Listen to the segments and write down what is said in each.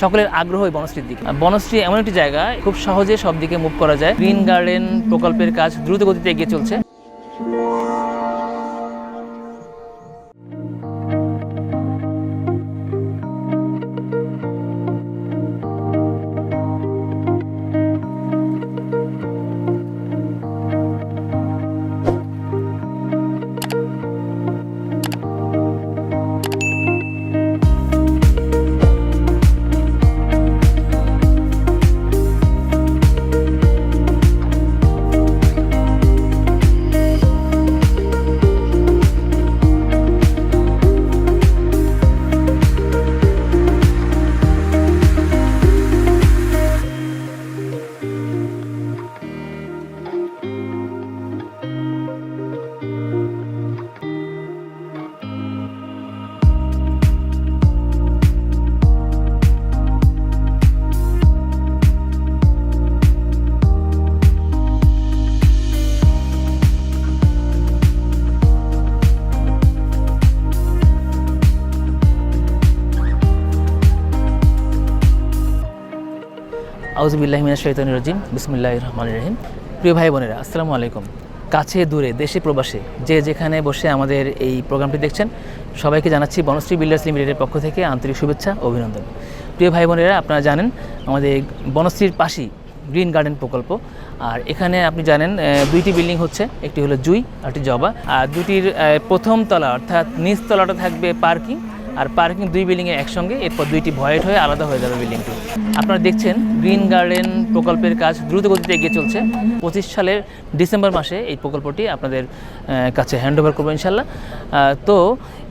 সকলের আগ্রহ এই বনশ্রীর দিকে। বনশ্রী এমন একটি জায়গা খুব সহজে সব দিকে মুভ করা যায়। গ্রিন গার্ডেন প্রকল্পের কাজ দ্রুত গতিতে এগিয়ে চলছে। আউযুবিল্লাহি মিনাশ শাইতানির রাজিম, বিসমিল্লাহির রহমানির রহিম। প্রিয় ভাই বোনেরা, আসসালামু আলাইকুম। কাছে দূরে দেশে প্রবাসে যে যেখানে বসে আমাদের এই প্রোগ্রামটি দেখছেন, সবাইকে জানাচ্ছি বনশ্রী বিল্ডার্স লিমিটেডের পক্ষ থেকে আন্তরিক শুভেচ্ছা ও অভিনন্দন। প্রিয় ভাই বোনেরা, আপনারা জানেন আমাদের বনশ্রীর পাশেই গ্রিন গার্ডেন প্রকল্প। আর এখানে আপনি জানেন দুইটি বিল্ডিং হচ্ছে, একটি হলো জুই আর একটি জবা। আর দুটির প্রথম তলা অর্থাৎ নিচ তলাটা থাকবে পার্কিং, আর পার্কিং দুই বিল্ডিংয়ে একসঙ্গে, এরপর দুইটি ভয়েড হয়ে আলাদা হয়ে যাবে বিল্ডিংটি। আপনারা দেখছেন গ্রিন গার্ডেন প্রকল্পের কাজ দ্রুত গতিতে এগিয়ে চলছে। 25 সালের ডিসেম্বর মাসে এই প্রকল্পটি আপনাদের কাছে হ্যান্ডওভার করবো ইনশাল্লাহ। তো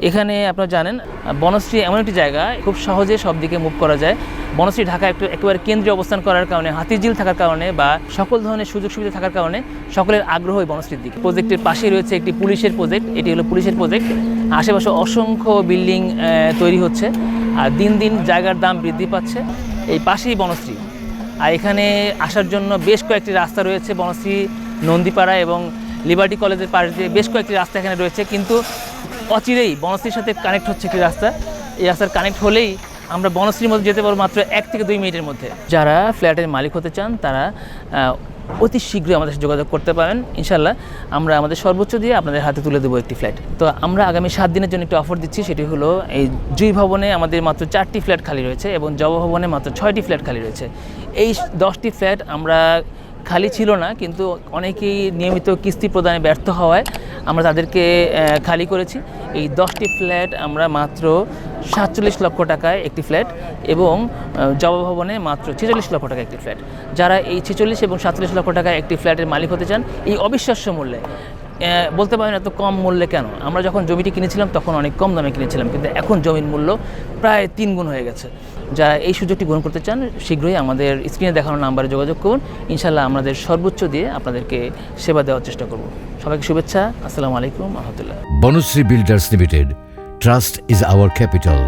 এখানে আপনারা জানেন বনশ্রী এমন একটি জায়গা খুব সহজে সব দিকে মুভ করা যায়। বনশ্রী ঢাকা একেবারে কেন্দ্রে অবস্থান করার কারণে, হাতিঝিল থাকার কারণে বা সকল ধরনের সুযোগ সুবিধা থাকার কারণে সকলের আগ্রহ এই বনশ্রীর দিকে। প্রজেক্টের পাশেই রয়েছে একটি পুলিশের প্রজেক্ট, এটি হলো পুলিশের প্রজেক্ট। আশেপাশে অসংখ্য বিল্ডিং তৈরি হচ্ছে আর দিন দিন জায়গার দাম বৃদ্ধি পাচ্ছে। এই পাশেই বনশ্রী, আর এখানে আসার জন্য বেশ কয়েকটি রাস্তা রয়েছে। বনশ্রী, নন্দীপাড়া এবং লিবার্টি কলেজের পাশে দিয়ে বেশ কয়েকটি রাস্তা এখানে রয়েছে, কিন্তু অচিরেই বনশ্রীর সাথে কানেক্ট হচ্ছে একটি রাস্তা। এই রাস্তার কানেক্ট হলেই আমরা বনশ্রীর মধ্যে যেতে পারবো মাত্র 1 থেকে 2 মিনিটের মধ্যে। যারা ফ্ল্যাটের মালিক হতে চান তারা অতি শীঘ্রই আমাদের সাথে যোগাযোগ করতে পারেন। ইনশাল্লাহ আমরা আমাদের সর্বোচ্চ দিয়ে আপনাদের হাতে তুলে দেবো একটি ফ্ল্যাট। তো আমরা আগামী 7 দিনের জন্য একটি অফার দিচ্ছি, সেটি হলো এই জুই ভবনে আমাদের মাত্র 4টি ফ্ল্যাট খালি রয়েছে এবং জবা ভবনে মাত্র 6টি ফ্ল্যাট খালি রয়েছে। এই 10টি ফ্ল্যাট আমরা খালি ছিল না, কিন্তু অনেকেই নিয়মিত কিস্তি প্রদানে ব্যর্থ হওয়ায় আমরা তাদেরকে খালি করেছি। এই 10টি ফ্ল্যাট আমরা মাত্র 47 লক্ষ টাকায় একটি ফ্ল্যাট এবং জবা ভবনে মাত্র 46 লক্ষ টাকা একটি ফ্ল্যাট। যারা এই 46 এবং 47 লক্ষ টাকায় একটি ফ্ল্যাটের মালিক হতে চান, এই অবিশ্বাস্য মূল্যে, বলতে পারেন এত কম মূল্যে কেন? আমরা যখন জমিটি কিনেছিলাম তখন অনেক কম দামে কিনেছিলাম, কিন্তু এখন জমির মূল্য প্রায় 3 গুণ হয়ে গেছে। যারা এই সুযোগটি গ্রহণ করতে চান শীঘ্রই আমাদের স্ক্রিনে দেখানো নাম্বারে যোগাযোগ করুন। ইনশাল্লাহ আমাদের সর্বোচ্চ দিয়ে আপনাদেরকে সেবা দেওয়ার চেষ্টা করব। সবাইকে শুভেচ্ছা। আসসালামু আলাইকুম রহমতুল্লাহ। Banashree builders limited, trust is our capital.